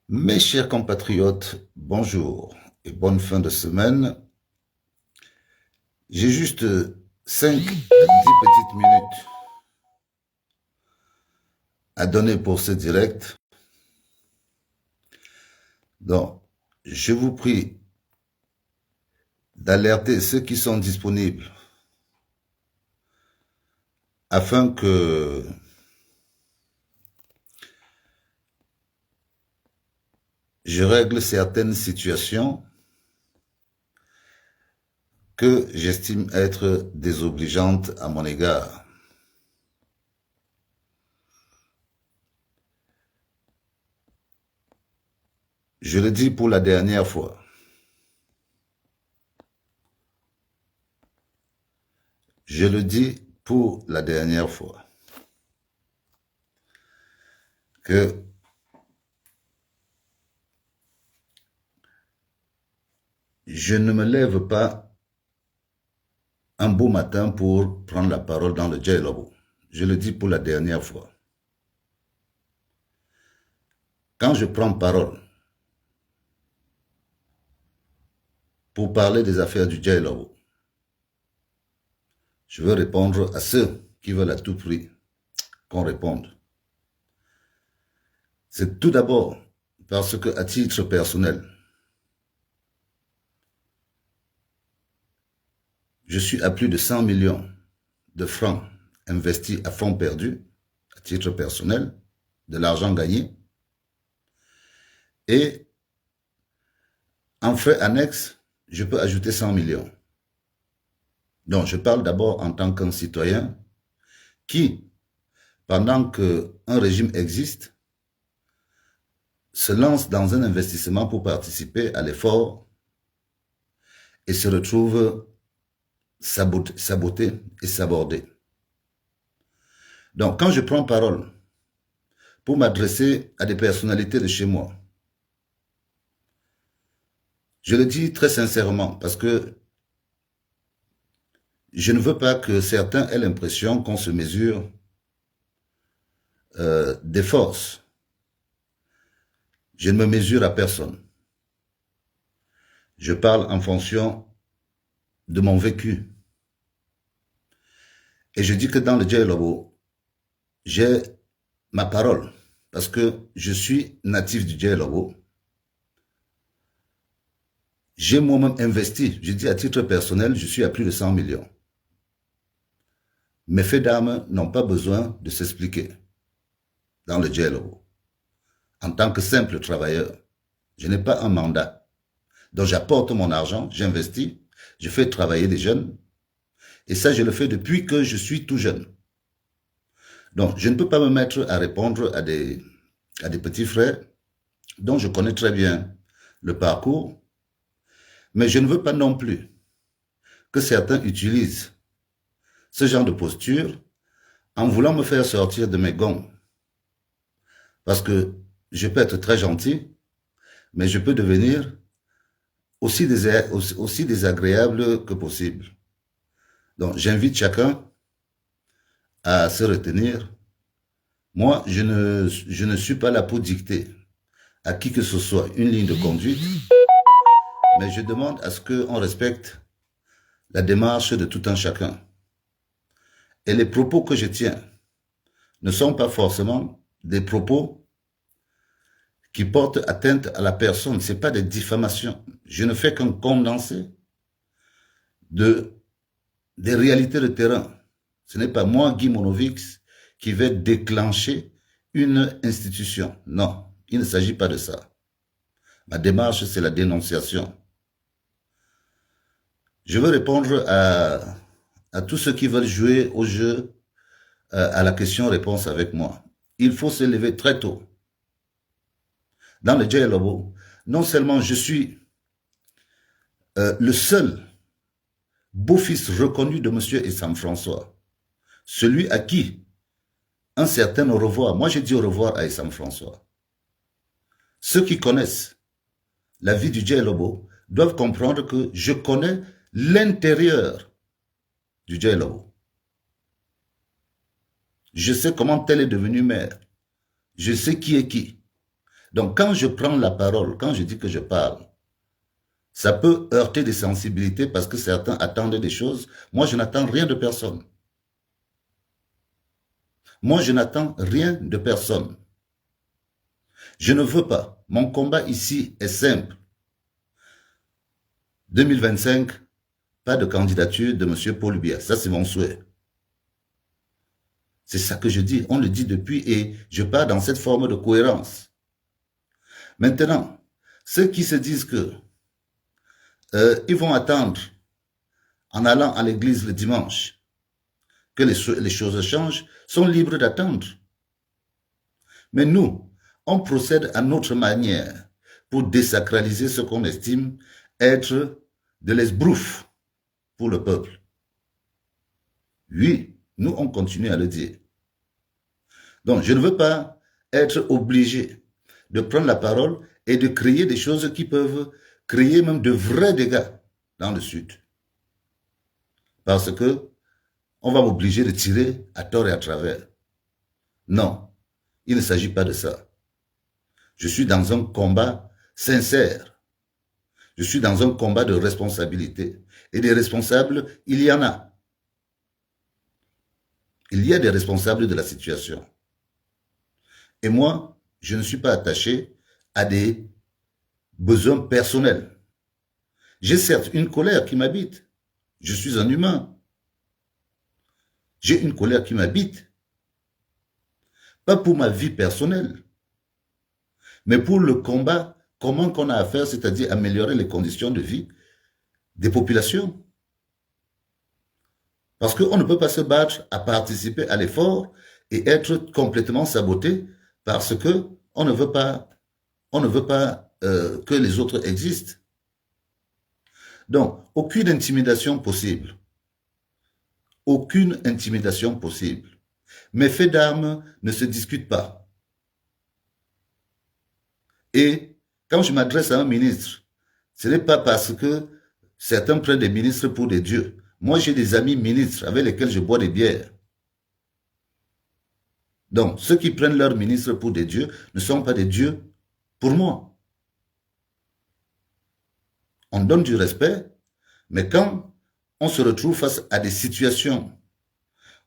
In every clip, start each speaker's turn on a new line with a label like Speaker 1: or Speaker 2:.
Speaker 1: Mes chers compatriotes, bonjour et bonne fin de semaine. J'ai juste 5 à 10 petites minutes à donner pour ce direct. Donc, je vous prie d'alerter ceux qui sont disponibles afin que je règle certaines situations que j'estime être désobligeantes à mon égard. Je le dis pour la dernière fois. Je le dis pour la dernière fois. Que je ne me lève pas un beau matin pour prendre la parole dans le dialogue. Je le dis pour la dernière fois. Quand je prends parole pour parler des affaires du dialogue, je veux répondre à ceux qui veulent à tout prix qu'on réponde. C'est tout d'abord parce que, à titre personnel, je suis à plus de 100 millions de francs investis à fonds perdus, à titre personnel, de l'argent gagné, et en frais annexes, je peux ajouter 100 millions. Donc, je parle d'abord en tant qu'un citoyen qui, pendant qu'un régime existe, se lance dans un investissement pour participer à l'effort et se retrouve saboté et sabordé. Donc, quand je prends parole pour m'adresser à des personnalités de chez moi, je le dis très sincèrement parce que je ne veux pas que certains aient l'impression qu'on se mesure des forces. Je ne me mesure à personne. Je parle en fonction de mon vécu. Et je dis que dans le dialogue, j'ai ma parole parce que je suis natif du dialogue. J'ai moi-même investi, je dis à titre personnel, je suis à plus de 100 millions. Mes faits d'armes n'ont pas besoin de s'expliquer dans le dialogue. En tant que simple travailleur, je n'ai pas un mandat. Donc j'apporte mon argent, j'investis, je fais travailler des jeunes. Et ça, je le fais depuis que je suis tout jeune. Donc je ne peux pas me mettre à répondre à des petits frères dont je connais très bien le parcours. Mais je ne veux pas non plus que certains utilisent ce genre de posture en voulant me faire sortir de mes gonds. Parce que je peux être très gentil, mais je peux devenir aussi désagréable que possible. Donc j'invite chacun à se retenir. Moi, je ne suis pas là pour dicter à qui que ce soit une ligne de conduite, mais je demande à ce qu'on respecte la démarche de tout un chacun. Et les propos que je tiens ne sont pas forcément des propos qui portent atteinte à la personne. Ce n'est pas des diffamations. Je ne fais qu'un condensé des réalités de terrain. Ce n'est pas moi, Guy Monovix, qui vais déclencher une institution. Non, il ne s'agit pas de ça. Ma démarche, c'est la dénonciation. Je veux répondre à tous ceux qui veulent jouer au jeu, à la question-réponse avec moi. Il faut se lever très tôt. Dans le dialogue, non seulement je suis le seul beau-fils reconnu de M. Essam François, celui à qui un certain au revoir, moi j'ai dit au revoir à Essam François. Ceux qui connaissent la vie du dialogue doivent comprendre que je connais l'intérieur du dialogue. Je sais comment tel est devenu maire. Je sais qui est qui. Donc, quand je prends la parole, quand je dis que je parle, ça peut heurter des sensibilités parce que certains attendent des choses. Moi, je n'attends rien de personne. Moi, je n'attends rien de personne. Je ne veux pas. Mon combat ici est simple. 2025, pas de candidature de M. Paul Biya. Ça, c'est mon souhait. C'est ça que je dis. On le dit depuis et je pars dans cette forme de cohérence. Maintenant, ceux qui se disent que ils vont attendre en allant à l'église le dimanche que les choses changent, sont libres d'attendre. Mais nous, on procède à notre manière pour désacraliser ce qu'on estime être de l'esbrouf pour le peuple. Oui, nous, on continue à le dire. Donc, je ne veux pas être obligé de prendre la parole et de créer des choses qui peuvent créer même de vrais dégâts dans le Sud. Parce que on va m'obliger de tirer à tort et à travers. Non, il ne s'agit pas de ça. Je suis dans un combat sincère. Je suis dans un combat de responsabilité. Et des responsables, il y en a. Il y a des responsables de la situation. Et moi, je ne suis pas attaché à des besoins personnels. J'ai certes une colère qui m'habite. Je suis un humain. J'ai une colère qui m'habite. Pas pour ma vie personnelle, mais pour le combat commun qu'on a à faire, c'est-à-dire améliorer les conditions de vie des populations. Parce qu'on ne peut pas se battre à participer à l'effort et être complètement saboté parce que on ne veut pas que les autres existent. Donc, aucune intimidation possible. Aucune intimidation possible. Mes faits d'armes ne se discutent pas. Et quand je m'adresse à un ministre, ce n'est pas parce que certains prennent des ministres pour des dieux. Moi, j'ai des amis ministres avec lesquels je bois des bières. Donc, ceux qui prennent leurs ministres pour des dieux ne sont pas des dieux pour moi. On donne du respect, mais quand on se retrouve face à des situations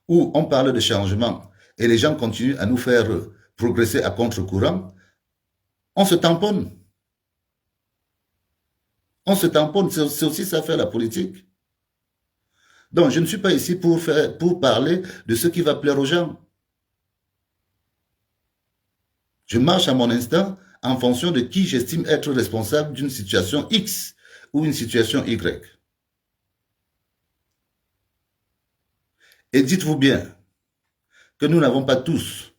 Speaker 1: où on parle de changement et les gens continuent à nous faire progresser à contre-courant, on se tamponne. On se tamponne, c'est aussi ça faire la politique. Donc, je ne suis pas ici pour parler de ce qui va plaire aux gens. Je marche à mon instinct en fonction de qui j'estime être responsable d'une situation X ou une situation Y. Et dites-vous bien que nous n'avons pas tous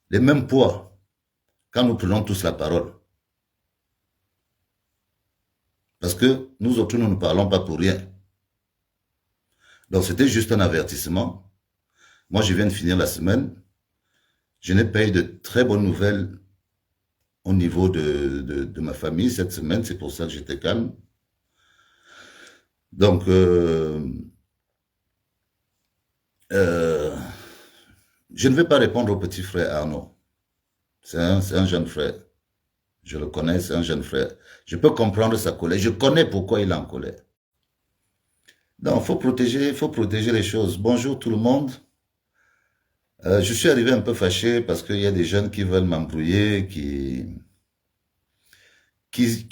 Speaker 1: les mêmes poids quand nous prenons tous la parole. Parce que nous autres, nous ne parlons pas pour rien. Donc c'était juste un avertissement. Moi, je viens de finir la semaine. Je n'ai pas eu de très bonnes nouvelles au niveau de ma famille cette semaine. C'est pour ça que j'étais calme. Donc, je ne vais pas répondre au petit frère Arnaud. C'est un jeune frère. Je le connais, c'est un jeune frère. Je peux comprendre sa colère. Je connais pourquoi il est en colère. Donc, il faut protéger les choses. Bonjour tout le monde. Je suis arrivé un peu fâché parce qu'il y a des jeunes qui veulent m'embrouiller, qui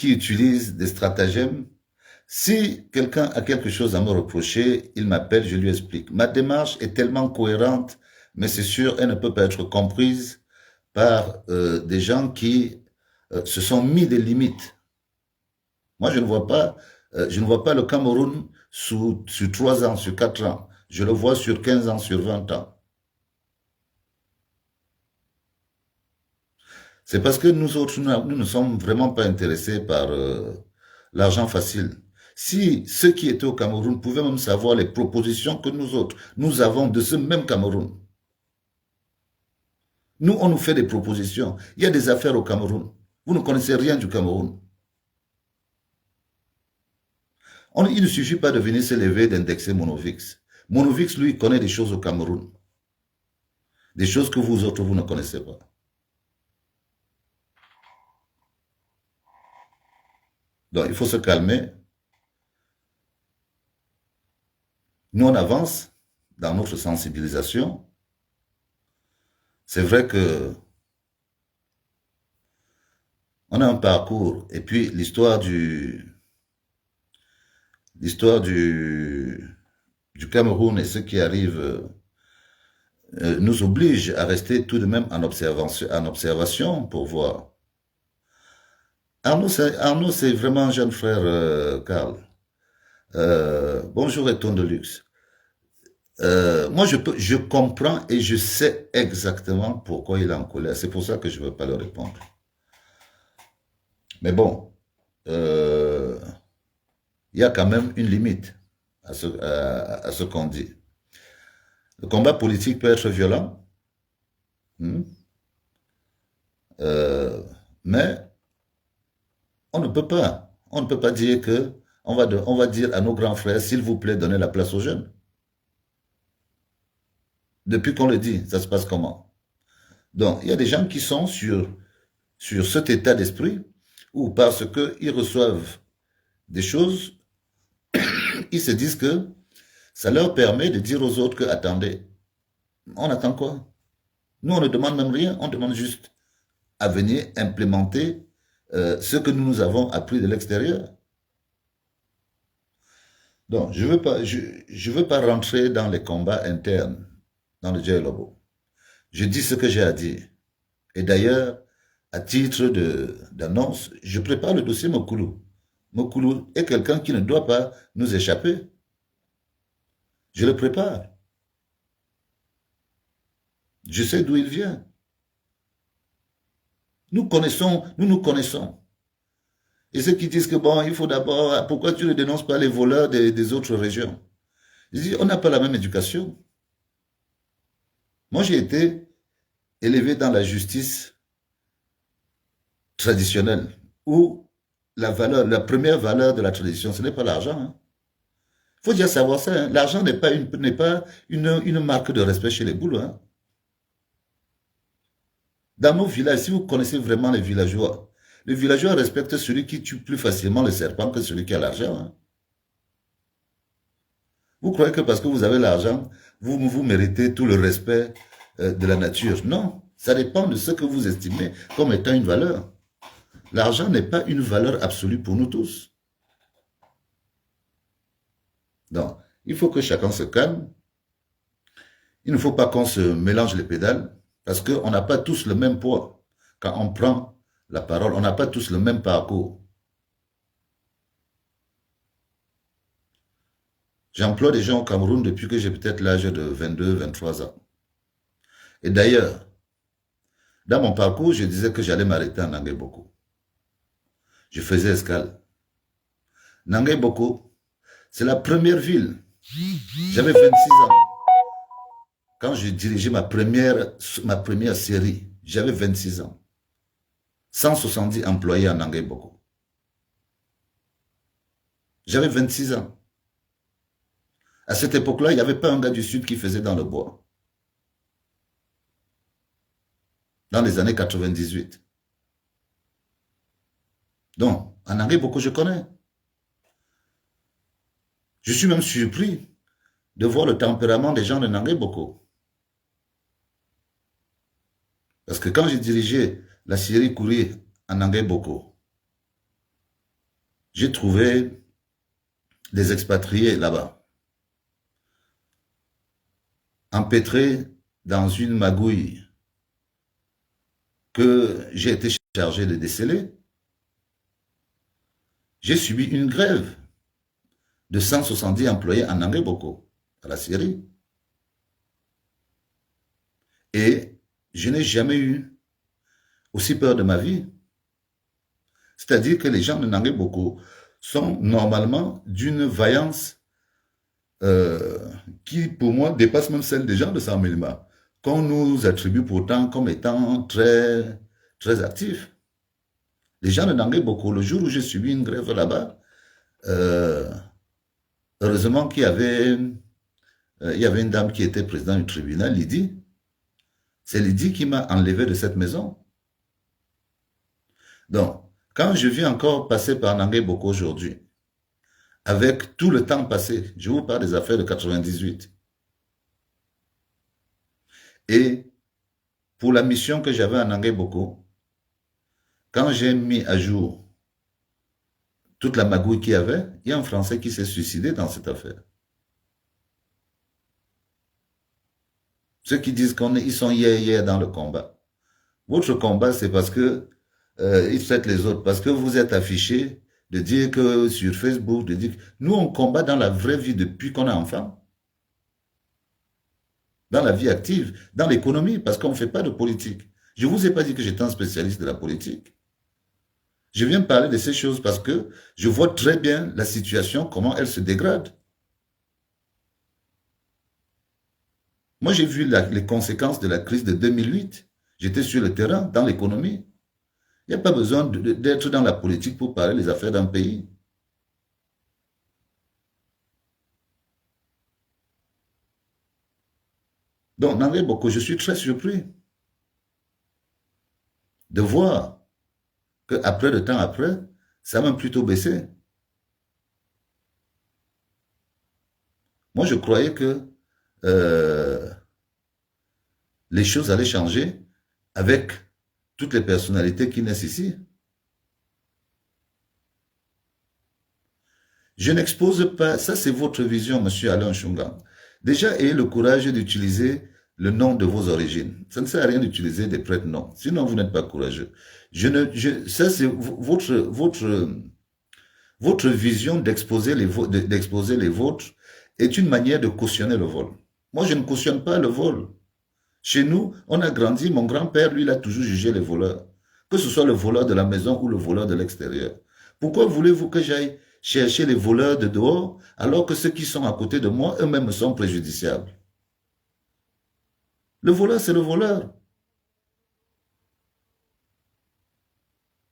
Speaker 1: utilisent des stratagèmes. Si quelqu'un a quelque chose à me reprocher, il m'appelle, je lui explique. Ma démarche est tellement cohérente, mais c'est sûr, elle ne peut pas être comprise par des gens qui se sont mis des limites. Moi, je ne vois pas le Cameroun sur 3 ans, sur 4 ans. Je le vois sur 15 ans, sur 20 ans. C'est parce que nous autres, nous ne sommes vraiment pas intéressés par l'argent facile. Si ceux qui étaient au Cameroun pouvaient même savoir les propositions que nous autres, nous avons de ce même Cameroun. Nous, on nous fait des propositions. Il y a des affaires au Cameroun. Vous ne connaissez rien du Cameroun. Il ne suffit pas de venir se lever et d'indexer Monovix. Monovix, lui, connaît des choses au Cameroun. Des choses que vous autres, vous ne connaissez pas. Donc, il faut se calmer. Nous, on avance dans notre sensibilisation. C'est vrai que on a un parcours. Et puis, l'histoire du Cameroun et ce qui arrive nous oblige à rester tout de même en observation pour voir. Arnaud, c'est vraiment un jeune frère, Karl. Bonjour et ton de luxe. Moi, je comprends et je sais exactement pourquoi il est en colère. C'est pour ça que je ne veux pas le répondre. Mais bon, il y a quand même une limite à ce qu'on dit. Le combat politique peut être violent, hmm, mais on ne peut pas dire que on va dire à nos grands frères, s'il vous plaît, donnez la place aux jeunes. Depuis qu'on le dit, ça se passe comment? Donc, il y a des gens qui sont sur cet état d'esprit où parce qu'ils reçoivent des choses, ils se disent que ça leur permet de dire aux autres que, attendez, on attend quoi? Nous, on ne demande même rien, on demande juste à venir implémenter ce que nous avons appris de l'extérieur. Donc, je veux pas rentrer dans les combats internes dans le Djellabo. Je dis ce que j'ai à dire. Et d'ailleurs, à titre d'annonce, je prépare le dossier Mokoulou. Mokoulou est quelqu'un qui ne doit pas nous échapper. Je le prépare. Je sais d'où il vient. Nous nous connaissons. Et ceux qui disent que bon, il faut d'abord, pourquoi tu ne dénonces pas les voleurs des autres régions? Je dis, on n'a pas la même éducation. Moi, j'ai été élevé dans la justice traditionnelle, où la première valeur de la tradition, ce n'est pas l'argent. Hein. Faut déjà savoir ça. Hein. L'argent n'est pas une marque de respect chez les boules. Hein. Dans nos villages, si vous connaissez vraiment les villageois respectent celui qui tue plus facilement le serpent que celui qui a l'argent. Hein. Vous croyez que parce que vous avez l'argent, vous méritez tout le respect de la nature? Non, ça dépend de ce que vous estimez comme étant une valeur. L'argent n'est pas une valeur absolue pour nous tous. Donc, il faut que chacun se calme. Il ne faut pas qu'on se mélange les pédales parce qu'on n'a pas tous le même poids. Quand on prend la parole, on n'a pas tous le même parcours. J'emploie des gens au Cameroun depuis que j'ai peut-être l'âge de 22, 23 ans. Et d'ailleurs, dans mon parcours, je disais que j'allais m'arrêter à Nangai Boko. Je faisais escale. Nangai Boko, c'est la première ville. J'avais 26 ans. Quand je dirigeais ma première série, j'avais 26 ans. 170 employés à Nangai Boko. J'avais 26 ans. À cette époque-là, il n'y avait pas un gars du Sud qui faisait dans le bois. Dans les années 98. Donc, à Nangai Boko, je connais. Je suis même surpris de voir le tempérament des gens de Nangai Boko. Parce que quand j'ai dirigé la série Courrier à Nangai Boko, j'ai trouvé des expatriés là-bas, empêtrés dans une magouille que j'ai été chargé de déceler. J'ai subi une grève de 170 employés à Nangai Boko, à la Syrie. Et je n'ai jamais eu aussi peur de ma vie. C'est-à-dire que les gens de Nangai Boko sont normalement d'une vaillance qui, pour moi, dépasse même celle des gens de Saint-Mélima, qu'on nous attribue pourtant comme étant très, très actifs. Les gens de Nangai Boko, le jour où j'ai subi une grève là-bas, heureusement qu'il y avait une dame qui était présidente du tribunal, Lydie. C'est Lydie qui m'a enlevé de cette maison. Donc, Quand je vis encore passer par Nangai Boko aujourd'hui, avec tout le temps passé, je vous parle des affaires de 98, et pour la mission que j'avais à Nangai Boko, quand j'ai mis à jour toute la magouille qu'il y avait, il y a un Français qui s'est suicidé dans cette affaire. Ceux qui disent qu'ils sont hier dans le combat. Votre combat, c'est parce que ils traitent les autres, parce que vous êtes affichés de dire que sur Facebook, de dire que nous, on combat dans la vraie vie depuis qu'on est enfant. Dans la vie active, dans l'économie, parce qu'on ne fait pas de politique. Je ne vous ai pas dit que j'étais un spécialiste de la politique. Je viens parler de ces choses parce que je vois très bien la situation, comment elle se dégrade. Moi, j'ai vu les conséquences de la crise de 2008. J'étais sur le terrain, dans l'économie. Il n'y a pas besoin d'être dans la politique pour parler des affaires d'un pays. Donc, Nangé Boko, je suis très surpris de voir qu'après, de temps après, ça m'a plutôt baissé. Moi, je croyais que euh, les choses allaient changer avec toutes les personnalités qui naissent ici. Je n'expose pas, ça c'est votre vision, monsieur Alain Chungang. Déjà, ayez le courage d'utiliser le nom de vos origines. Ça ne sert à rien d'utiliser des prête-noms, sinon vous n'êtes pas courageux. Ça c'est votre vision d'exposer les vôtres est une manière de cautionner le vol. Moi, je ne cautionne pas le vol. Chez nous, on a grandi, mon grand-père, lui, il a toujours jugé les voleurs. Que ce soit le voleur de la maison ou le voleur de l'extérieur. Pourquoi voulez-vous que j'aille chercher les voleurs de dehors alors que ceux qui sont à côté de moi, eux-mêmes, sont préjudiciables? Le voleur, c'est le voleur.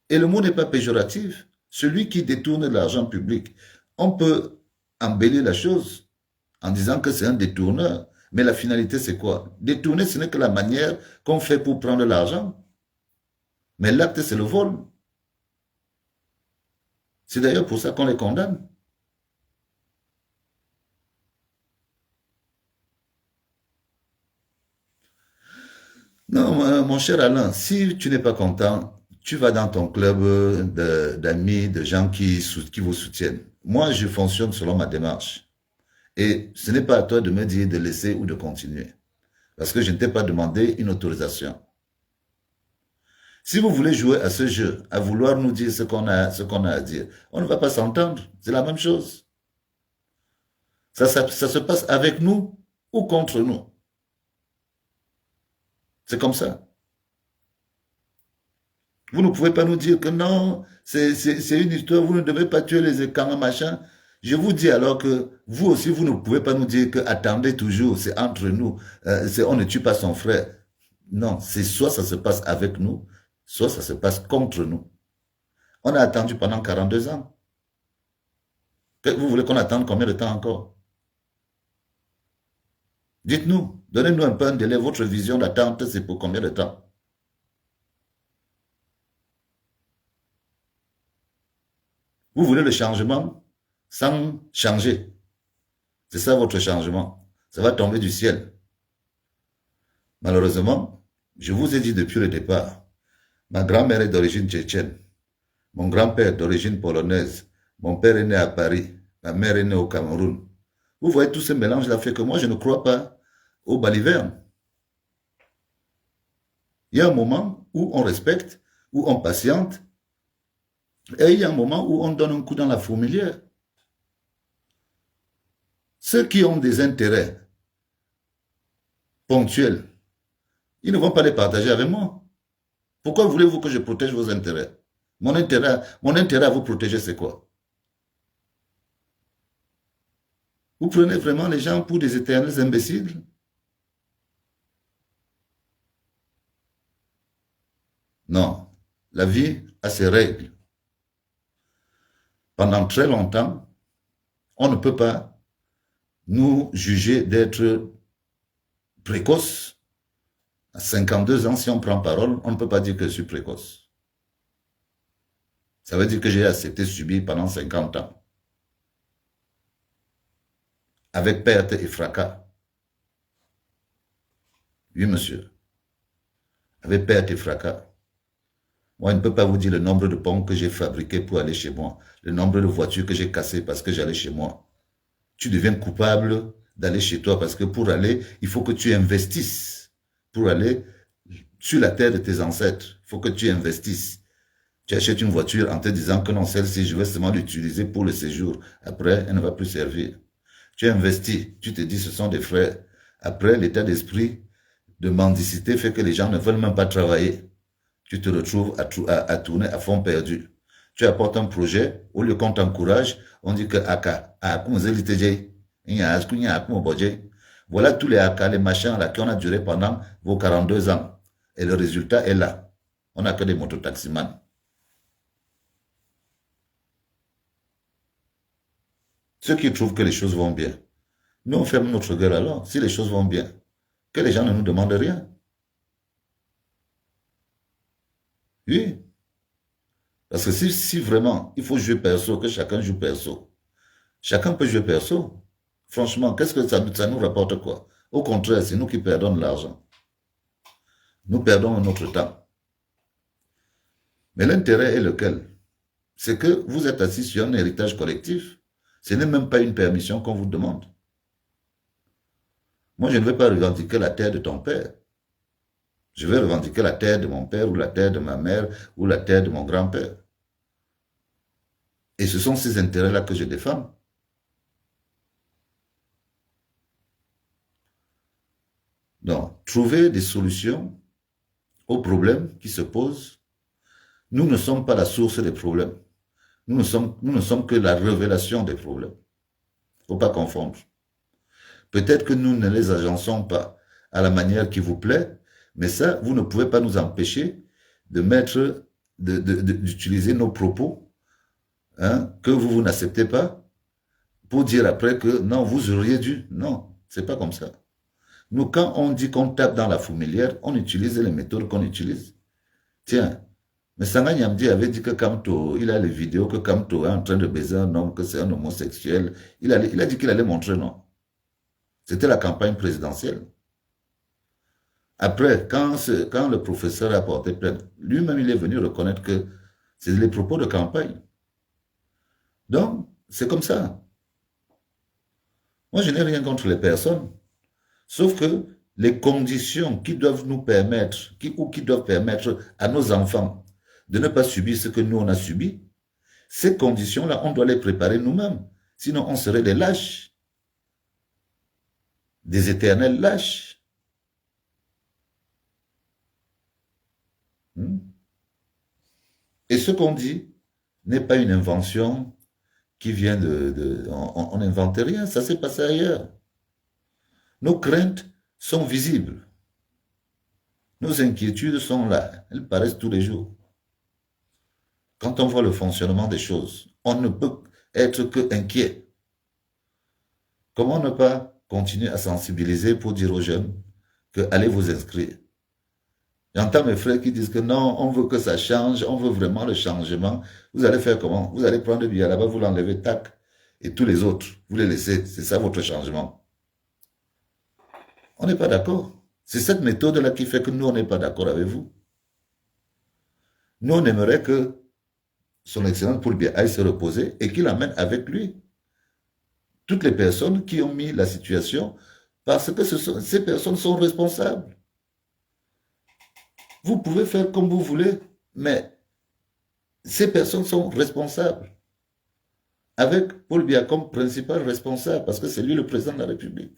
Speaker 1: Et le mot n'est pas péjoratif. Celui qui détourne de l'argent public, on peut embellir la chose en disant que c'est un détourneur. Mais la finalité, c'est quoi? Détourner, ce n'est que la manière qu'on fait pour prendre l'argent. Mais l'acte, c'est le vol. C'est d'ailleurs pour ça qu'on les condamne. Non, mon cher Alain, si tu n'es pas content, tu vas dans ton club d'amis, de gens qui vous soutiennent. Moi, je fonctionne selon ma démarche. Et ce n'est pas à toi de me dire de laisser ou de continuer. Parce que je ne t'ai pas demandé une autorisation. Si vous voulez jouer à ce jeu, à vouloir nous dire ce qu'on a à dire, on ne va pas s'entendre. C'est la même chose. Ça se passe avec nous ou contre nous. C'est comme ça. Vous ne pouvez pas nous dire que non, c'est une histoire, vous ne devez pas tuer les écans, machin. Je vous dis alors que vous aussi, vous ne pouvez pas nous dire que attendez toujours, c'est entre nous, on ne tue pas son frère. Non, c'est soit ça se passe avec nous, soit ça se passe contre nous. On a attendu pendant 42 ans. Vous voulez qu'on attende combien de temps encore? Dites-nous, donnez-nous un peu un délai, votre vision d'attente, c'est pour combien de temps? Vous voulez le changement sans changer. C'est ça votre changement. Ça va tomber du ciel. Malheureusement, je vous ai dit depuis le départ, ma grand-mère est d'origine tchétchène, mon grand-père d'origine polonaise, mon père est né à Paris, ma mère est née au Cameroun. Vous voyez tout ce mélange-là fait que moi je ne crois pas au baliverne. Il y a un moment où on respecte, où on patiente, et il y a un moment où on donne un coup dans la fourmilière. Ceux qui ont des intérêts ponctuels, ils ne vont pas les partager avec moi. Pourquoi voulez-vous que je protège vos intérêts? Mon intérêt à vous protéger, c'est quoi? Vous prenez vraiment les gens pour des éternels imbéciles? Non. La vie a ses règles. Pendant très longtemps, on ne peut pas nous juger d'être précoces. À 52 ans, si on prend parole, on ne peut pas dire que je suis précoce. Ça veut dire que j'ai accepté subir pendant 50 ans. Avec perte et fracas. Oui, monsieur. Avec perte et fracas. Moi, je ne peux pas vous dire le nombre de ponts que j'ai fabriqués pour aller chez moi. Le nombre de voitures que j'ai cassées parce que j'allais chez moi. Tu deviens coupable d'aller chez toi parce que pour aller, il faut que tu investisses. Pour aller sur la terre de tes ancêtres, il faut que tu investisses. Tu achètes une voiture en te disant que non, celle-ci, je vais seulement l'utiliser pour le séjour. Après, elle ne va plus servir. Tu investis, tu te dis ce sont des frais. Après, l'état d'esprit de mendicité fait que les gens ne veulent même pas travailler. Tu te retrouves à tourner à fond perdu. Tu apportes un projet, au lieu qu'on t'encourage, on dit que voilà tous les AK, les machins là qui ont duré pendant vos 42 ans. Et le résultat est là. On n'a que des mototaximans. Ceux qui trouvent que les choses vont bien. Nous, on ferme notre gueule alors, si les choses vont bien. Que les gens ne nous demandent rien. Oui. Parce que si vraiment il faut jouer perso, que chacun joue perso. Chacun peut jouer perso. Franchement, qu'est-ce que ça nous rapporte quoi? Au contraire, c'est nous qui perdons de l'argent. Nous perdons notre temps. Mais l'intérêt est lequel? C'est que vous êtes assis sur un héritage collectif. Ce n'est même pas une permission qu'on vous demande. Moi, je ne vais pas revendiquer la terre de ton père. Je vais revendiquer la terre de mon père ou la terre de ma mère ou la terre de mon grand-père. Et ce sont ces intérêts-là que je défends. Donc, trouver des solutions aux problèmes qui se posent. Nous ne sommes pas la source des problèmes. Nous ne sommes que la révélation des problèmes. Il ne faut pas confondre. Peut-être que nous ne les agençons pas à la manière qui vous plaît, mais ça, vous ne pouvez pas nous empêcher de mettre, d'utiliser nos propos, hein, que vous n'acceptez pas, pour dire après que non, vous auriez dû. Non, c'est pas comme ça. Nous, quand on dit qu'on tape dans la fourmilière, on utilise les méthodes qu'on utilise. Tiens, mais Sanga Nyamdi avait dit que Kamto, il a les vidéos que Kamto est en train de baiser un homme, que c'est un homosexuel. Il a dit qu'il allait montrer, non. C'était la campagne présidentielle. Après, quand le professeur a porté plainte, lui-même, il est venu reconnaître que c'est les propos de campagne. Donc, c'est comme ça. Moi, je n'ai rien contre les personnes. Sauf que les conditions qui doivent nous permettre, qui doivent permettre à nos enfants de ne pas subir ce que nous, on a subi, ces conditions-là, on doit les préparer nous-mêmes. Sinon, on serait des lâches. Des éternels lâches. Et ce qu'on dit n'est pas une invention qui vient on n'invente rien, ça s'est passé ailleurs. Nos craintes sont visibles. Nos inquiétudes sont là, elles paraissent tous les jours. Quand on voit le fonctionnement des choses, on ne peut être que inquiet. Comment ne pas continuer à sensibiliser pour dire aux jeunes que allez vous inscrire? J'entends mes frères qui disent que non, on veut que ça change, on veut vraiment le changement. Vous allez faire comment? Vous allez prendre le billet là-bas, vous l'enlevez, tac, et tous les autres, vous les laissez. C'est ça votre changement. On n'est pas d'accord. C'est cette méthode-là qui fait que nous, on n'est pas d'accord avec vous. Nous, on aimerait que son Excellence Paul Biya aille se reposer et qu'il amène avec lui toutes les personnes qui ont mis la situation parce que ces personnes sont responsables. Vous pouvez faire comme vous voulez, mais ces personnes sont responsables. Avec Paul Biya comme principal responsable, parce que c'est lui le président de la République.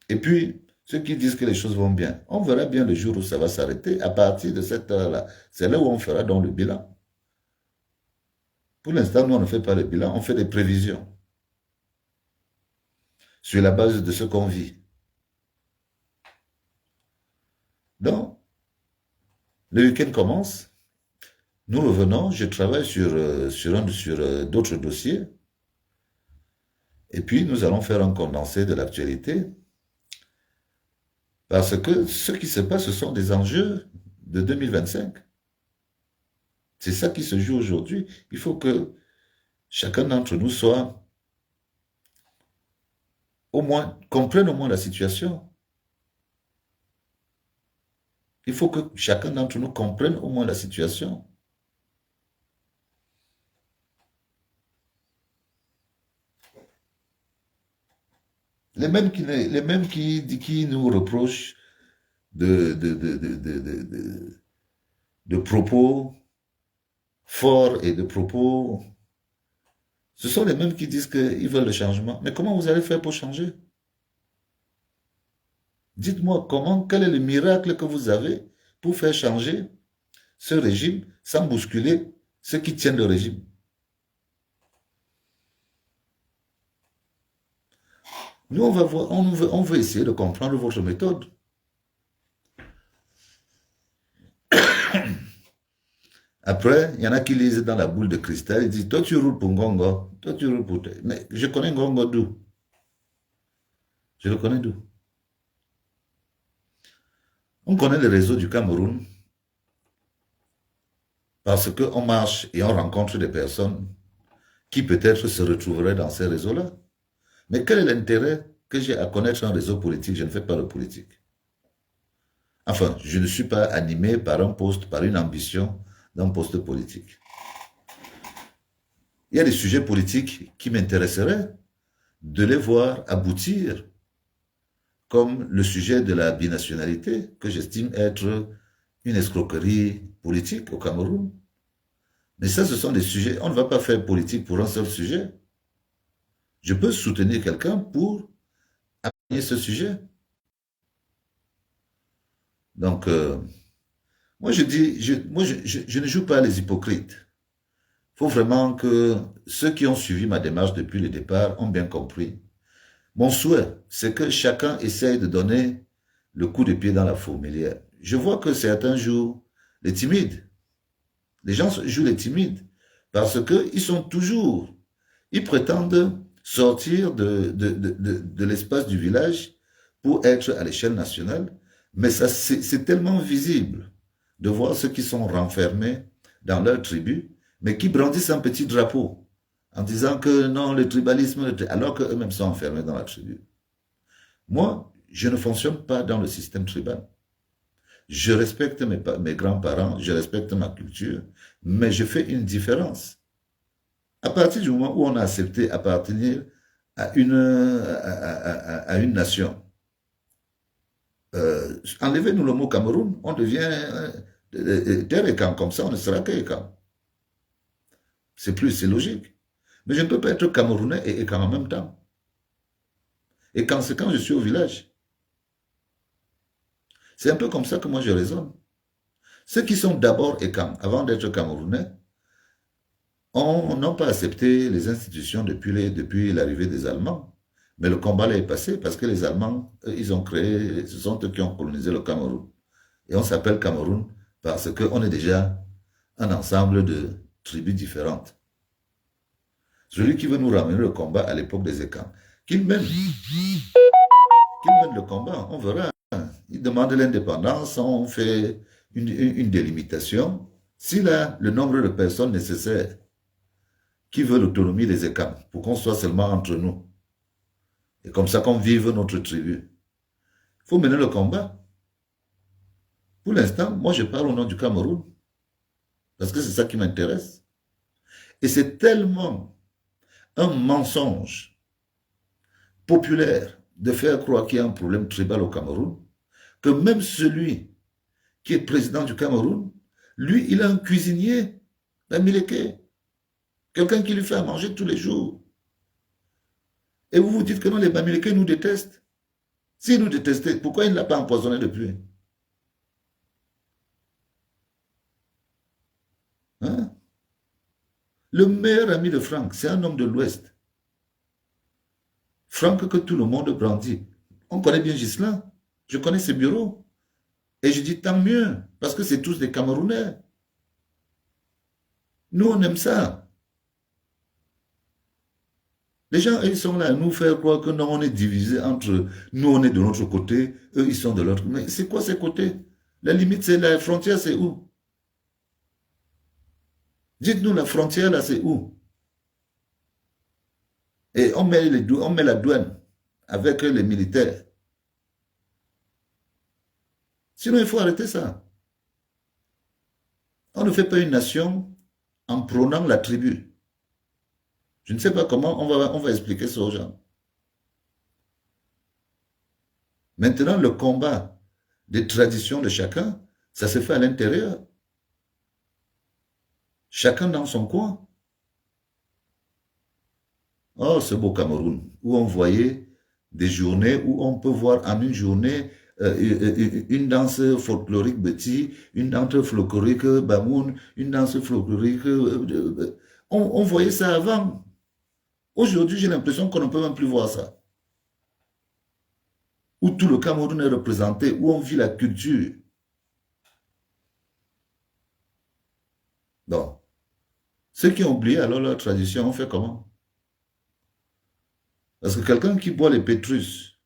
Speaker 1: Et puis, ceux qui disent que les choses vont bien, on verra bien le jour où ça va s'arrêter. À partir de cette heure-là, c'est là où on fera donc le bilan. Pour l'instant, nous, on ne fait pas le bilan, on fait des prévisions. Sur la base de ce qu'on vit. Donc, le week-end commence. Nous revenons, je travaille sur d'autres dossiers. Et puis, nous allons faire un condensé de l'actualité. Parce que ce qui se passe, ce sont des enjeux de 2025. C'est ça qui se joue aujourd'hui. Il faut que chacun d'entre nous soit, au moins, comprenne au moins la situation. Il faut que chacun d'entre nous comprenne au moins la situation. Les mêmes qui nous reprochent de propos forts et de propos... Ce sont les mêmes qui disent qu'ils veulent le changement. Mais comment vous allez faire pour changer? Dites-moi quel est le miracle que vous avez pour faire changer ce régime sans bousculer ceux qui tiennent le régime. Nous, on va voir, on veut essayer de comprendre votre méthode. Après, il y en a qui lisent dans la boule de cristal, ils disent, toi tu roules pour Ngongo, toi tu roules pour... Mais je connais Ngongo d'où? Je le connais d'où? On connaît le réseau du Cameroun parce qu'on marche et on rencontre des personnes qui peut-être se retrouveraient dans ces réseaux-là. Mais quel est l'intérêt que j'ai à connaître un réseau politique? Je ne fais pas de politique. Enfin, je ne suis pas animé par un poste, par une ambition d'un poste politique. Il y a des sujets politiques qui m'intéresseraient de les voir aboutir, comme le sujet de la binationalité, que j'estime être une escroquerie politique au Cameroun. Mais ça, ce sont des sujets, on ne va pas faire politique pour un seul sujet. Je peux soutenir quelqu'un pour appuyer ce sujet. Donc, moi je dis, je ne joue pas les hypocrites. Il faut vraiment que ceux qui ont suivi ma démarche depuis le départ ont bien compris. Mon souhait, c'est que chacun essaye de donner le coup de pied dans la fourmilière. Je vois que certains jouent les timides. Les gens jouent les timides parce qu'ils sont toujours, ils prétendent sortir de l'espace du village pour être à l'échelle nationale, mais ça c'est tellement visible de voir ceux qui sont renfermés dans leur tribu, mais qui brandissent un petit drapeau en disant que non, le tribalisme, alors qu'eux-mêmes sont enfermés dans la tribu. Moi, je ne fonctionne pas dans le système tribal. Je respecte mes grands-parents, je respecte ma culture, mais je fais une différence. À partir du moment où on a accepté appartenir à une nation, enlevez-nous le mot Cameroun, on devient terre et camp, comme ça on ne sera qu'Ekam. C'est logique. Mais je ne peux pas être Camerounais et Ekam en même temps. Et quand c'est quand je suis au village. C'est un peu comme ça que moi je raisonne. Ceux qui sont d'abord Ekam, avant d'être Camerounais, n'ont pas accepté les institutions depuis l'arrivée des Allemands. Mais le combat là est passé parce que les Allemands, ils ont créé, ce sont eux qui ont colonisé le Cameroun. Et on s'appelle Cameroun parce qu'on est déjà un ensemble de tribus différentes. Celui qui veut nous ramener le combat à l'époque des Ekans, qu'il mène le combat, on verra. Il demande l'indépendance, on fait une délimitation. S'il a le nombre de personnes nécessaires qui veulent l'autonomie des Ekans, pour qu'on soit seulement entre nous, et comme ça qu'on vive notre tribu, il faut mener le combat. Pour l'instant, moi je parle au nom du Cameroun, parce que c'est ça qui m'intéresse. Et c'est tellement un mensonge populaire de faire croire qu'il y a un problème tribal au Cameroun, que même celui qui est président du Cameroun, lui, il a un cuisinier, un Mileke, quelqu'un qui lui fait à manger tous les jours. Et vous vous dites que non, les Bamileke nous détestent. S'ils nous détestaient, pourquoi il ne l'a pas empoisonné depuis? Hein? Le meilleur ami de Franck, c'est un homme de l'Ouest. Franck que tout le monde brandit. On connaît bien Ghislain. Je connais ses bureaux. Et je dis tant mieux, parce que c'est tous des Camerounais. Nous, on aime ça. Les gens, ils sont là à nous faire croire que non, on est divisé entre nous, on est de notre côté, eux, ils sont de l'autre. Mais c'est quoi ces côtés? La limite, c'est la frontière, c'est où? Dites-nous, la frontière, là, c'est où? Et on met la douane avec les militaires. Sinon, il faut arrêter ça. On ne fait pas une nation en prônant la tribu. Je ne sais pas comment on va expliquer ça aux gens. Maintenant, le combat des traditions de chacun, ça se fait à l'intérieur. Chacun dans son coin. Oh, ce beau Cameroun, où on voyait des journées où on peut voir en une journée une danse folklorique Beti, une danse folklorique Bamoun, une danse folklorique... on voyait ça avant. Aujourd'hui, j'ai l'impression qu'on ne peut même plus voir ça. Où tout le Cameroun est représenté, où on vit la culture. Donc, ceux qui ont oublié alors leur tradition, on fait comment? Parce que quelqu'un qui boit les pétrus,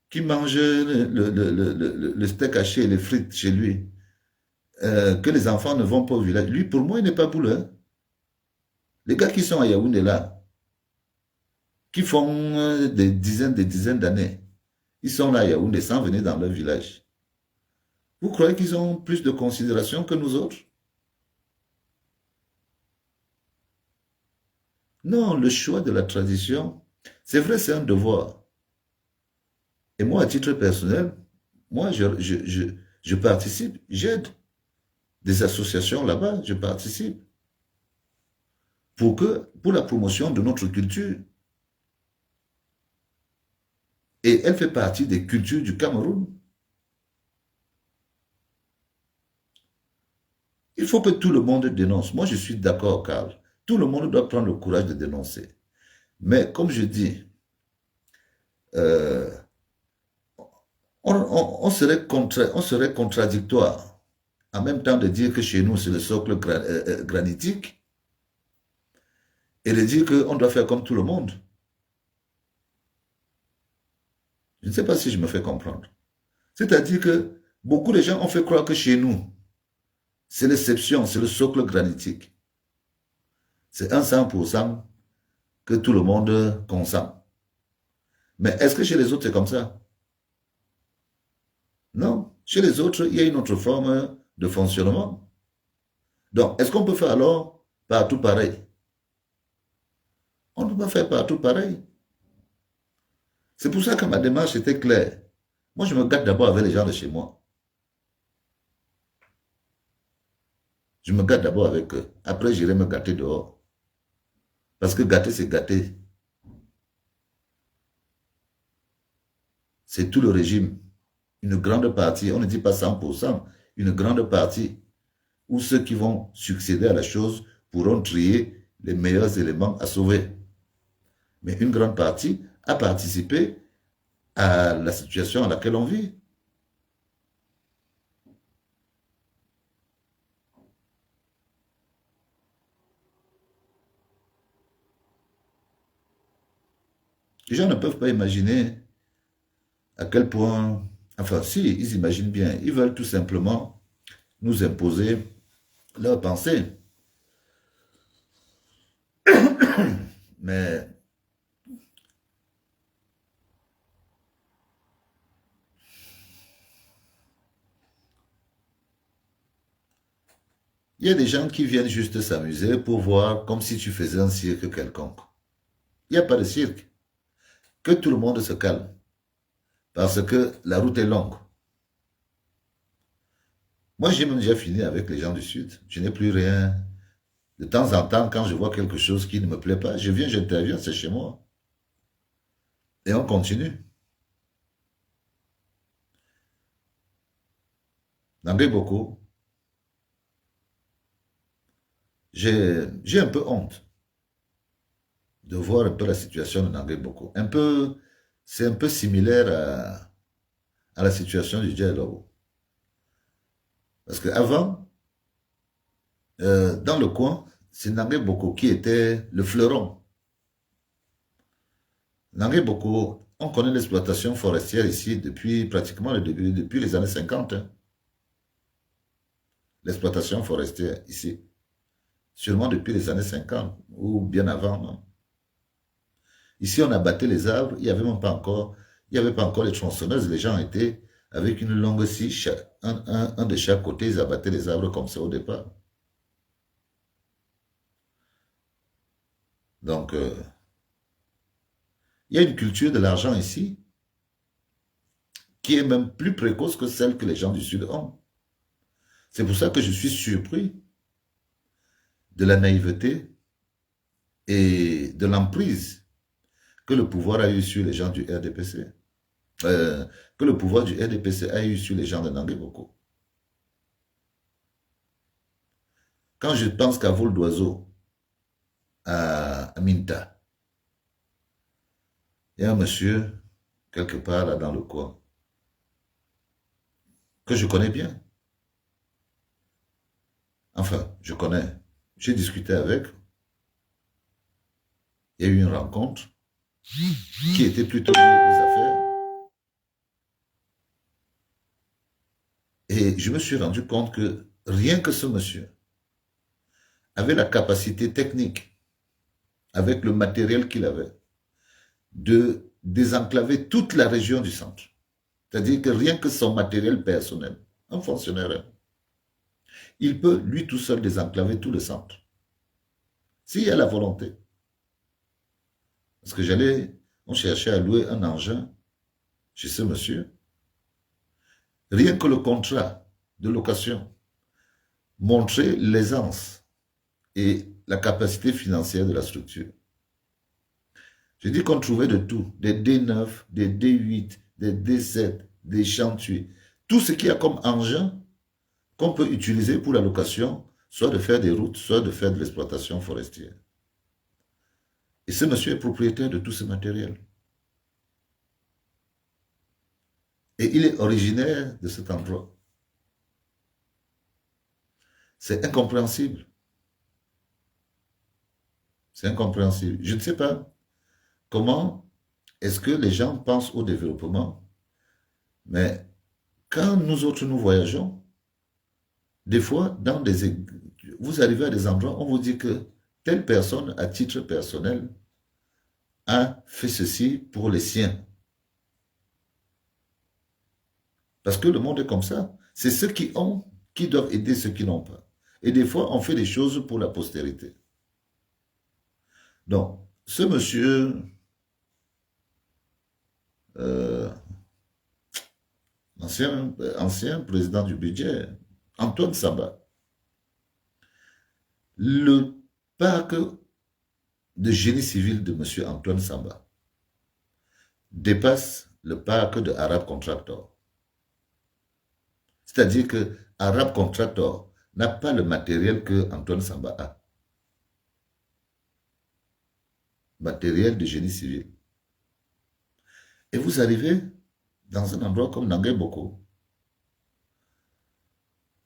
Speaker 1: qui mange le steak haché et les frites chez lui, que les enfants ne vont pas au village, lui, pour moi, il n'est pas boulot. Hein. Les gars qui sont à Yaoundé là, qui font des dizaines d'années, ils sont là à Yaoundé sans venir dans leur village. Vous croyez qu'ils ont plus de considération que nous autres? Non, le choix de la tradition, c'est vrai, c'est un devoir. Et moi, à titre personnel, moi, je participe, j'aide des associations là-bas, je participe pour la promotion de notre culture. Et elle fait partie des cultures du Cameroun. Il faut que tout le monde dénonce. Moi, je suis d'accord, Karl. Tout le monde doit prendre le courage de dénoncer. Mais comme je dis, euh, on serait contradictoire en même temps de dire que chez nous, c'est le socle granitique et de dire qu'on doit faire comme tout le monde. Je ne sais pas si je me fais comprendre. C'est-à-dire que beaucoup de gens ont fait croire que chez nous, c'est l'exception, c'est le socle granitique. C'est un 100% que tout le monde consent. Mais est-ce que chez les autres, c'est comme ça? Non. Chez les autres, il y a une autre forme de fonctionnement. Donc, est-ce qu'on peut faire alors partout pareil? On ne peut pas faire partout pareil. C'est pour ça que ma démarche était claire. Moi, je me gâte d'abord avec les gens de chez moi. Je me gâte d'abord avec eux. Après, j'irai me gâter dehors. Parce que gâter, c'est gâter. C'est tout le régime. Une grande partie, on ne dit pas 100%, une grande partie, où ceux qui vont succéder à la chose pourront trier les meilleurs éléments à sauver. Mais une grande partie a participé à la situation à laquelle on vit. Les gens ne peuvent pas imaginer à quel point, enfin si, ils imaginent bien, ils veulent tout simplement nous imposer leurs pensées. Mais il y a des gens qui viennent juste s'amuser pour voir comme si tu faisais un cirque quelconque. Il n'y a pas de cirque. Que tout le monde se calme. Parce que la route est longue. Moi, j'ai même déjà fini avec les gens du Sud. Je n'ai plus rien. De temps en temps, quand je vois quelque chose qui ne me plaît pas, je viens, j'interviens, c'est chez moi. Et on continue. N'en beaucoup. J'ai un peu honte de voir un peu la situation de Nangé Boko. C'est un peu similaire à la situation du Djellabo. Parce qu'avant, dans le coin, c'est Nangé Boko qui était le fleuron. Nangé Boko, on connaît l'exploitation forestière ici depuis pratiquement le début, depuis les années 50. Hein. L'exploitation forestière ici. sûrement depuis les années 50 ou bien avant. Non? Ici, on abattait les arbres, il n'y avait même pas encore, il y avait pas encore les tronçonneuses, les gens étaient avec une longue scie, un de chaque côté, ils abattaient les arbres comme ça au départ. Donc, il y a une culture de l'argent ici qui est même plus précoce que celle que les gens du Sud ont. C'est pour ça que je suis surpris de la naïveté et de l'emprise que le pouvoir a eu sur les gens du RDPC. Que le pouvoir du RDPC a eu sur les gens de Nangué-Boko. Quand je pense qu'à vol d'oiseau, à Minta, il y a un monsieur, quelque part là dans le coin, que je connais bien. Enfin, je connais. J'ai discuté avec. Il y a eu une rencontre qui était plutôt liée aux affaires. Et je me suis rendu compte que rien que ce monsieur avait la capacité technique, avec le matériel qu'il avait, de désenclaver toute la région du centre. C'est-à-dire que rien que son matériel personnel, un fonctionnaire, il peut lui tout seul désenclaver tout le centre. S'il y a la volonté. Parce que on cherchait à louer un engin chez ce monsieur. Rien que le contrat de location montrait l'aisance et la capacité financière de la structure. Je dis qu'on trouvait de tout, des D9, des D8, des D7, des chantiers, tout ce qu'il y a comme engin qu'on peut utiliser pour la location, soit de faire des routes, soit de faire de l'exploitation forestière. Et ce monsieur est propriétaire de tout ce matériel. Et il est originaire de cet endroit. C'est incompréhensible. C'est incompréhensible. Je ne sais pas comment est-ce que les gens pensent au développement, mais quand nous autres nous voyageons, des fois, vous arrivez à des endroits, on vous dit que telle personne, à titre personnel, a fait ceci pour les siens. Parce que le monde est comme ça. C'est ceux qui ont qui doivent aider ceux qui n'ont pas. Et des fois, on fait des choses pour la postérité. Donc, ce monsieur, euh, ancien président du budget, Antoine Samba, le parc de génie civil de M. Antoine Samba dépasse le parc de Arab Contractor. C'est-à-dire que Arab Contractor n'a pas le matériel que Antoine Samba a. Matériel de génie civil. Et vous arrivez dans un endroit comme Nangué-Boko.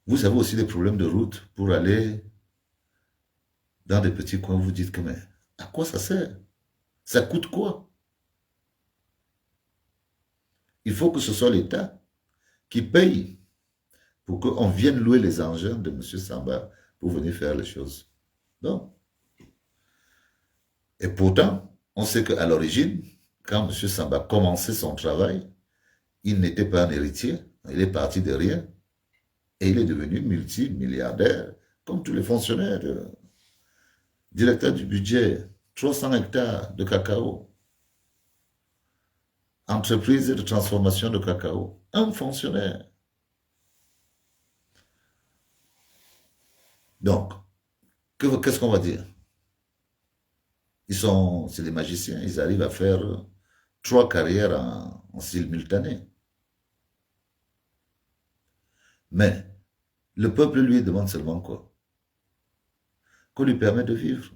Speaker 1: Vous avez aussi des problèmes de route pour aller dans des petits coins. Vous dites que mais à quoi ça sert? Ça coûte quoi? Il faut que ce soit l'État qui paye pour qu'on vienne louer les engins de M. Samba pour venir faire les choses. Non. Et pourtant, on sait qu'à l'origine, quand M. Samba commençait son travail, il n'était pas un héritier, il est parti de rien et il est devenu multimilliardaire, comme tous les fonctionnaires. Directeur du budget, 300 hectares de cacao, entreprise de transformation de cacao, un fonctionnaire. Donc, qu'est-ce qu'on va dire? C'est des magiciens, ils arrivent à faire 3 carrières en simultané. Mais le peuple lui demande seulement quoi? Qu'on lui permet de vivre.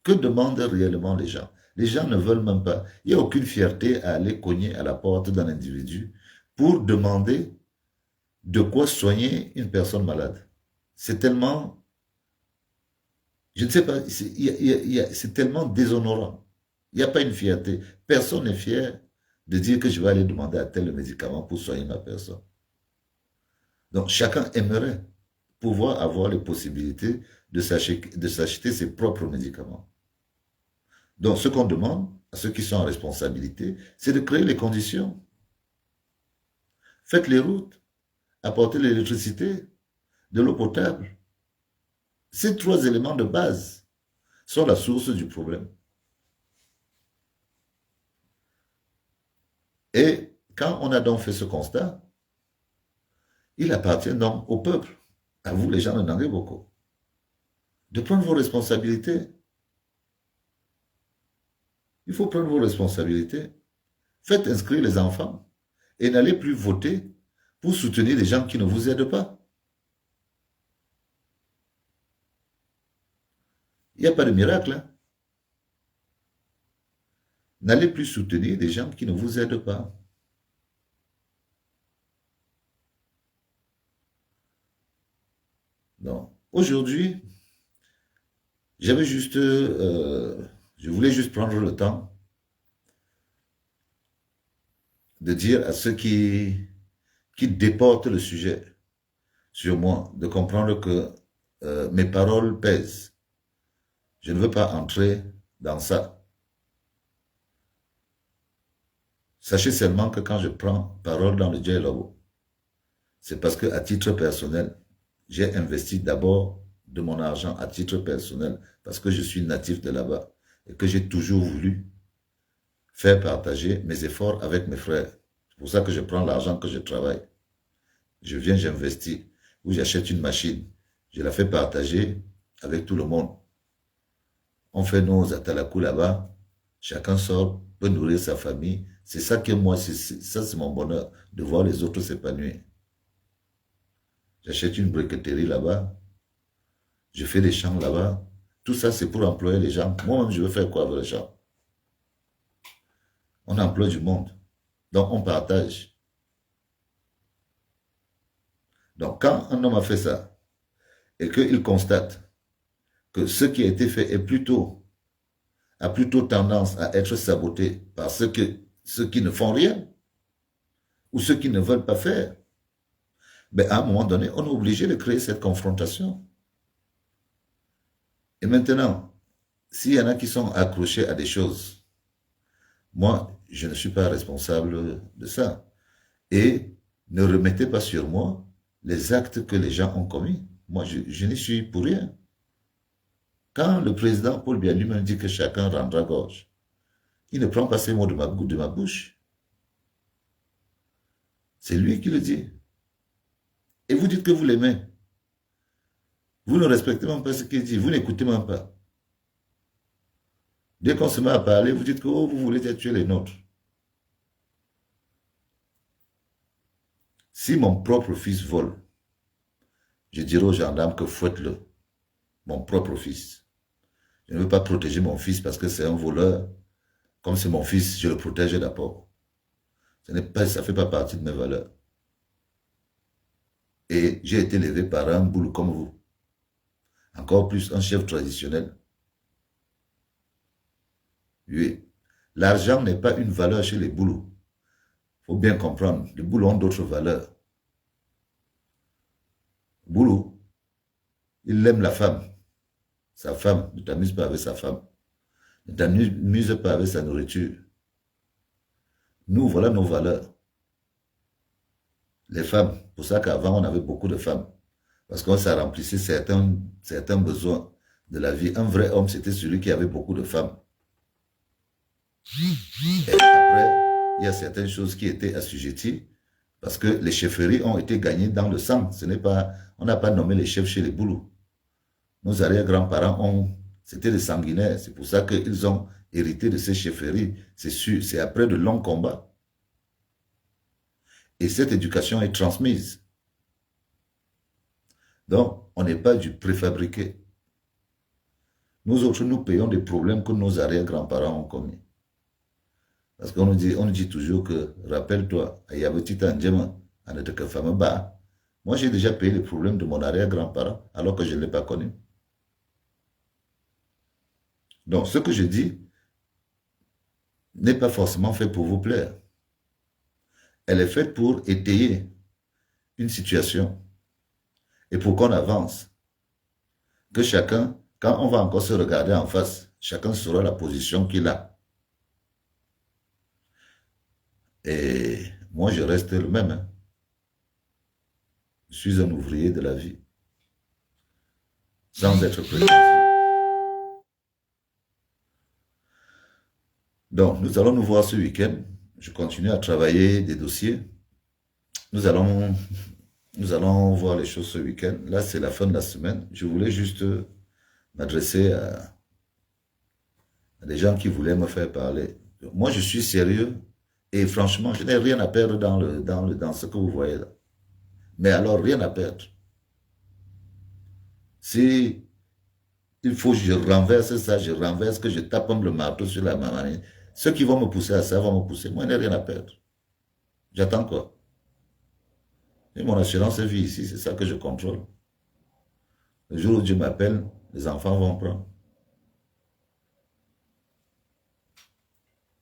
Speaker 1: Que demandent réellement les gens? Les gens ne veulent même pas. Il n'y a aucune fierté à aller cogner à la porte d'un individu pour demander de quoi soigner une personne malade. C'est tellement, je ne sais pas, c'est tellement déshonorant. Il n'y a pas une fierté. Personne n'est fier de dire que je vais aller demander à tel médicament pour soigner ma personne. Donc chacun aimerait pouvoir avoir les possibilités de s'acheter ses propres médicaments. Donc, ce qu'on demande à ceux qui sont en responsabilité, c'est de créer les conditions. Faites les routes, apportez l'électricité, de l'eau potable. Ces trois éléments de base sont la source du problème. Et quand on a donc fait ce constat, il appartient donc au peuple, à vous les gens de Nanguéboko, de prendre vos responsabilités. Il faut prendre vos responsabilités. Faites inscrire les enfants et n'allez plus voter pour soutenir des gens qui ne vous aident pas. Il n'y a pas de miracle. Hein? N'allez plus soutenir des gens qui ne vous aident pas. Donc, aujourd'hui, je voulais juste prendre le temps de dire à ceux qui déportent le sujet sur moi, de comprendre que mes paroles pèsent. Je ne veux pas entrer dans ça. Sachez seulement que quand je prends parole dans le dialogue, c'est parce qu'à titre personnel, j'ai investi d'abord de mon argent à titre personnel parce que je suis natif de là-bas et que j'ai toujours voulu faire partager mes efforts avec mes frères. C'est pour ça que je prends l'argent que je travaille. Je viens, j'investis, ou j'achète une machine. Je la fais partager avec tout le monde. On fait nos atalakou là-bas. Chacun sort, peut nourrir sa famille. C'est ça que moi, ça c'est mon bonheur, de voir les autres s'épanouir. J'achète une briqueterie là-bas. Je fais des champs là-bas. Tout ça, c'est pour employer les gens. Moi-même, je veux faire quoi avec les gens? On emploie du monde. Donc, on partage. Donc, quand un homme a fait ça, et qu'il constate que ce qui a été fait a plutôt tendance à être saboté par ceux qui ne font rien, ou ceux qui ne veulent pas faire, ben à un moment donné, on est obligé de créer cette confrontation. Et maintenant, s'il y en a qui sont accrochés à des choses, moi, je ne suis pas responsable de ça. Et ne remettez pas sur moi les actes que les gens ont commis. Moi, je n'y suis pour rien. Quand le président Paul Biya lui-même dit que chacun rendra gorge, il ne prend pas ces mots de ma bouche. C'est lui qui le dit. Et vous dites que vous l'aimez. Vous ne respectez même pas ce qu'il dit. Vous n'écoutez même pas. Dès qu'on se met à parler, vous dites que oh, vous voulez tuer les nôtres. Si mon propre fils vole, je dirai aux gendarmes que fouette-le. Mon propre fils. Je ne veux pas protéger mon fils parce que c'est un voleur. Comme c'est mon fils, je le protège d'abord. Ça ne fait pas partie de mes valeurs. Et j'ai été élevé par un boulot comme vous. Encore plus un chef traditionnel. Oui. L'argent n'est pas une valeur chez les boulots. Il faut bien comprendre. Les boulots ont d'autres valeurs. Boulot, il aime la femme. Sa femme, ne t'amuse pas avec sa femme. Ne t'amuse pas avec sa nourriture. Nous, voilà nos valeurs. Les femmes, pour ça qu'avant, on avait beaucoup de femmes. Parce qu'on ça remplissait certains besoins de la vie. Un vrai homme, c'était celui qui avait beaucoup de femmes. Et après, il y a certaines choses qui étaient assujetties parce que les chefferies ont été gagnées dans le sang. On n'a pas nommé les chefs chez les boulots. Nos arrière-grands-parents c'était des sanguinaires. C'est pour ça qu'ils ont hérité de ces chefferies. C'est sûr, c'est après de longs combats. Et cette éducation est transmise. Donc, on n'est pas du préfabriqué. Nous autres, nous payons des problèmes que nos arrière-grands-parents ont commis. Parce qu'on nous dit toujours que, rappelle-toi, moi j'ai déjà payé les problèmes de mon arrière-grand-parent alors que je ne l'ai pas connu. Donc, ce que je dis n'est pas forcément fait pour vous plaire. Elle est faite pour étayer une situation. et pour qu'on avance, que chacun, quand on va encore se regarder en face, chacun saura la position qu'il a. Et moi, je reste le même. Hein. Je suis un ouvrier de la vie, sans être prétentieux. Donc, nous allons nous voir ce week-end. Je continue à travailler des dossiers. Nous allons voir les choses ce week-end. Là, c'est la fin de la semaine. Je voulais juste m'adresser à des gens qui voulaient me faire parler. Moi, je suis sérieux et franchement, je n'ai rien à perdre dans ce que vous voyez là. Mais alors, rien à perdre. Si il faut que je renverse ça, je renverse, que je tape comme le marteau sur la maman. Ceux qui vont me pousser à ça vont me pousser. Moi, je n'ai rien à perdre. J'attends quoi? Et mon assurance vie ici, c'est ça que je contrôle. Le jour où Dieu m'appelle, les enfants vont prendre.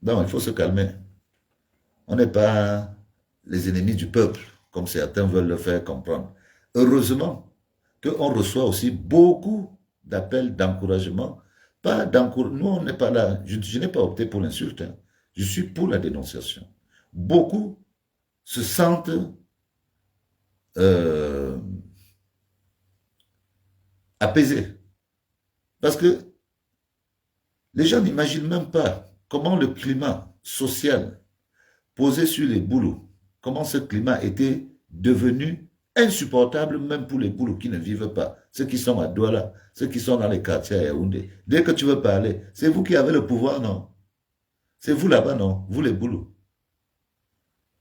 Speaker 1: Donc, il faut se calmer. On n'est pas les ennemis du peuple, comme certains veulent le faire comprendre. Heureusement qu'on reçoit aussi beaucoup d'appels d'encouragement. Pas d'encouragement. Nous, on n'est pas là. Je n'ai pas opté pour l'insulte. Hein. Je suis pour la dénonciation. Beaucoup se sentent apaisés. Parce que les gens n'imaginent même pas comment le climat social posé sur les boulots, comment ce climat était devenu insupportable même pour les boulots qui ne vivent pas, ceux qui sont à Douala, ceux qui sont dans les quartiers à Yaoundé. Dès que tu veux parler, c'est vous qui avez le pouvoir, non? C'est vous là-bas, non? Vous les boulots.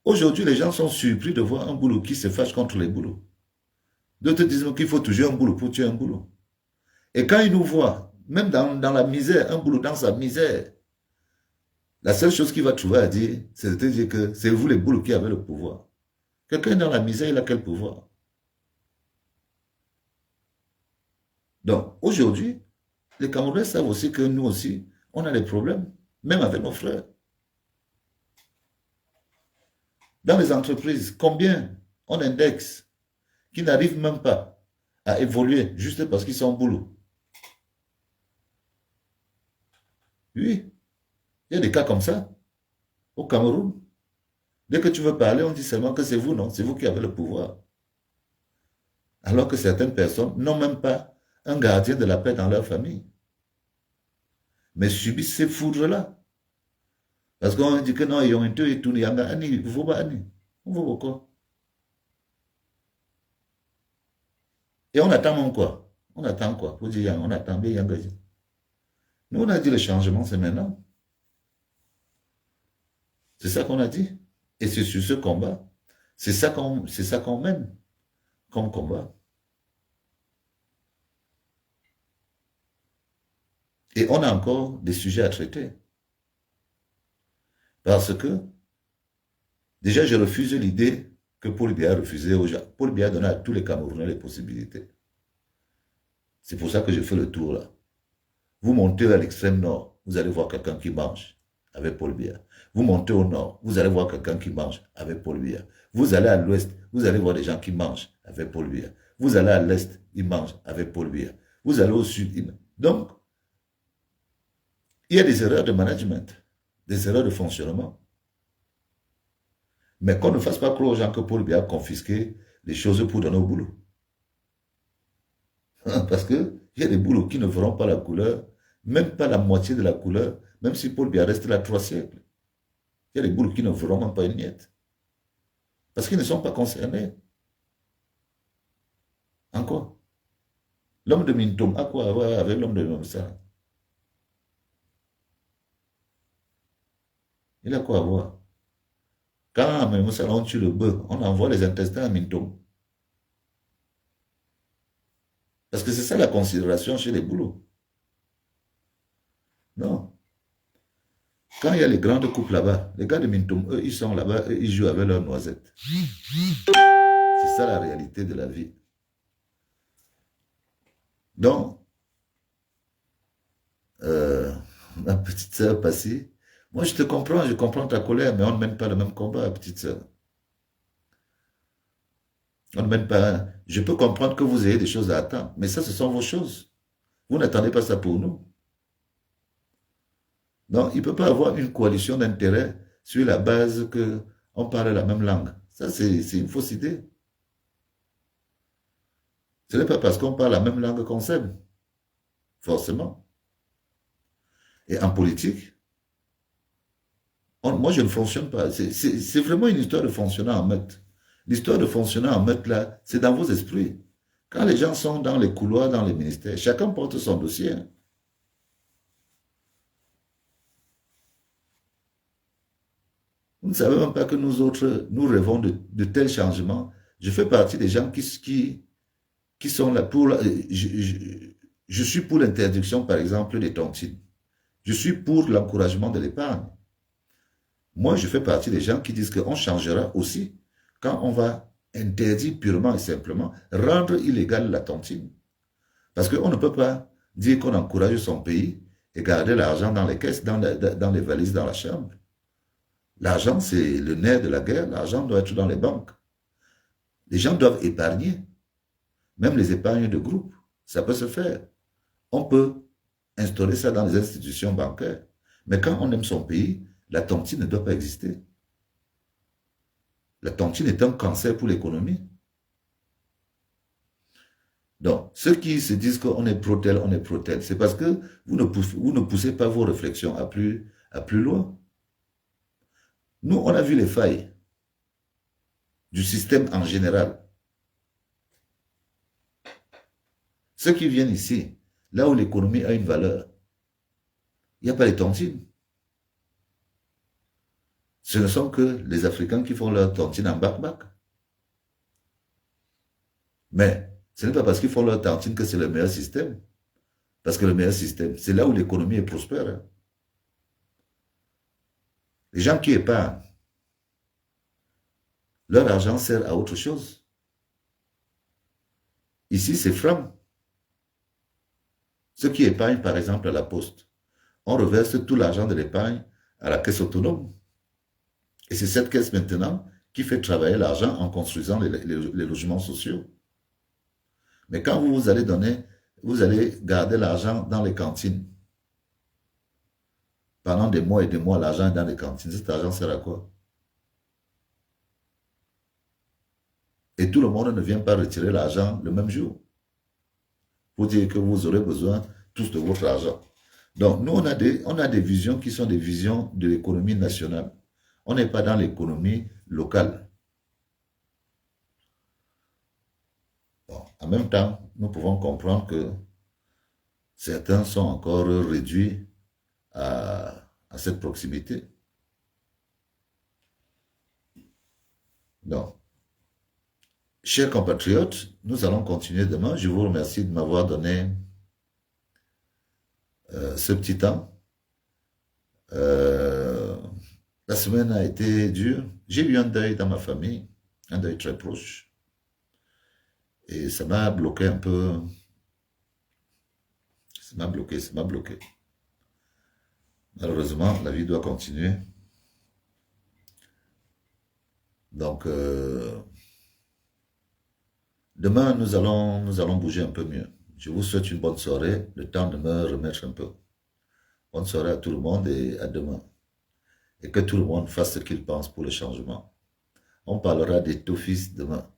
Speaker 1: Aujourd'hui, les gens sont surpris de voir un boulot qui se fâche contre les boulots. D'autres disent qu'il faut toujours un boulot pour tuer un boulot. Et quand ils nous voient, même dans la misère, un boulot dans sa misère, la seule chose qu'il va trouver à dire, c'est de te dire que c'est vous les boulots qui avez le pouvoir. Quelqu'un dans la misère, il a quel pouvoir? Donc, aujourd'hui, les Camerounais savent aussi que nous aussi, on a des problèmes, même avec nos frères. Dans les entreprises, combien on indexe qui n'arrivent même pas à évoluer juste parce qu'ils sont au boulot? Oui, il y a des cas comme ça au Cameroun. Dès que tu veux parler, on dit seulement que c'est vous, non? C'est vous qui avez le pouvoir. Alors que certaines personnes n'ont même pas un gardien de la paix dans leur famille. Mais subissent ces foudres-là. Parce qu'on dit que non, ils ont été et tout, il y a un il faut pas ani. On voit pourquoi. Et on attend même quoi? On attend quoi? Pour dire, on attend bien, nous, on a dit le changement, c'est maintenant. C'est ça qu'on a dit. Et c'est sur ce combat. C'est ça qu'on mène comme combat. Et on a encore des sujets à traiter. Parce que, déjà, je refuse l'idée que Paul Biya a refusé aux gens. Paul Biya a donné à tous les Camerounais les possibilités. C'est pour ça que je fais le tour là. Vous montez à l'extrême nord, vous allez voir quelqu'un qui mange avec Paul Biya. Vous montez au nord, vous allez voir quelqu'un qui mange avec Paul Biya. Vous allez à l'ouest, vous allez voir des gens qui mangent avec Paul Biya. Vous allez à l'est, ils mangent avec Paul Biya. Vous allez au sud, ils... Donc, il y a des erreurs de management, des erreurs de fonctionnement. Mais qu'on ne fasse pas croire aux gens que Paul Biya a confisqué les choses pour donner au boulot. Parce qu'il y a des boulots qui ne feront pas la couleur, même pas la moitié de la couleur, même si Paul Biya reste là 3 siècles. Il y a des boulots qui ne feront même pas une miette. Parce qu'ils ne sont pas concernés. En quoi? L'homme de Mintom a quoi à voir avec l'homme de Nomsa? Il a quoi à voir? Quand à Memoussa, on tue le bœuf, on envoie les intestins à Mintom. Parce que c'est ça la considération chez les boulots. Non. Quand il y a les grandes coupes là-bas, les gars de Mintom, eux, ils sont là-bas, ils jouent avec leurs noisettes. C'est ça la réalité de la vie. Donc, ma petite sœur passée, moi je te comprends, je comprends ta colère, mais on ne mène pas le même combat, petite sœur. On ne mène pas. Je peux comprendre que vous ayez des choses à attendre, mais ça, ce sont vos choses. Vous n'attendez pas ça pour nous. Non, il ne peut pas avoir une coalition d'intérêts sur la base que on parle la même langue. Ça, c'est une fausse idée. Ce n'est pas parce qu'on parle la même langue qu'on s'aime, forcément. Et en politique, moi, je ne fonctionne pas. C'est vraiment une histoire de fonctionner en meute. L'histoire de fonctionner en meute, là, c'est dans vos esprits. Quand les gens sont dans les couloirs, dans les ministères, chacun porte son dossier. Hein. Vous ne savez même pas que nous autres, nous rêvons de tels changements. Je fais partie des gens qui sont là pour... je suis pour l'interdiction, par exemple, des tontines. Je suis pour l'encouragement de l'épargne. Moi, je fais partie des gens qui disent qu'on changera aussi quand on va interdire purement et simplement, rendre illégale la tontine. Parce qu'on ne peut pas dire qu'on encourage son pays et garder l'argent dans les caisses, dans les valises, dans la chambre. L'argent, c'est le nerf de la guerre. L'argent doit être dans les banques. Les gens doivent épargner. Même les épargnes de groupe. Ça peut se faire. On peut instaurer ça dans les institutions bancaires. Mais quand on aime son pays, la tontine ne doit pas exister. La tontine est un cancer pour l'économie. Donc, ceux qui se disent qu'on est pro-tel, on est pro-tel, c'est parce que vous ne poussez pas vos réflexions à plus loin. Nous, on a vu les failles du système en général. Ceux qui viennent ici, là où l'économie a une valeur, il n'y a pas les tontines. Ce ne sont que les Africains qui font leur tontine en bac-bac. Mais ce n'est pas parce qu'ils font leur tontine que c'est le meilleur système. Parce que le meilleur système, c'est là où l'économie est prospère. Hein. Les gens qui épargnent, leur argent sert à autre chose. Ici, c'est franc. Ceux qui épargnent, par exemple, à la poste, on reverse tout l'argent de l'épargne à la caisse autonome. Et c'est cette caisse maintenant qui fait travailler l'argent en construisant les logements sociaux. Mais quand vous allez donner, vous allez garder l'argent dans les cantines. Pendant des mois et des mois, l'argent est dans les cantines. Cet argent sert à quoi? Et tout le monde ne vient pas retirer l'argent le même jour. Pour dire que vous aurez besoin tous de votre argent. Donc, nous, on a des visions qui sont des visions de l'économie nationale. On n'est pas dans l'économie locale. Bon, en même temps, nous pouvons comprendre que certains sont encore réduits à cette proximité. Donc, chers compatriotes, nous allons continuer demain. Je vous remercie de m'avoir donné ce petit temps. La semaine a été dure. J'ai eu un deuil dans ma famille, un deuil très proche. Et ça m'a bloqué un peu. Ça m'a bloqué, ça m'a bloqué. Malheureusement, la vie doit continuer. Donc, demain, nous allons bouger un peu mieux. Je vous souhaite une bonne soirée, le temps de me remettre un peu. Bonne soirée à tout le monde et à demain. Et que tout le monde fasse ce qu'il pense pour le changement. On parlera des TOFIS demain.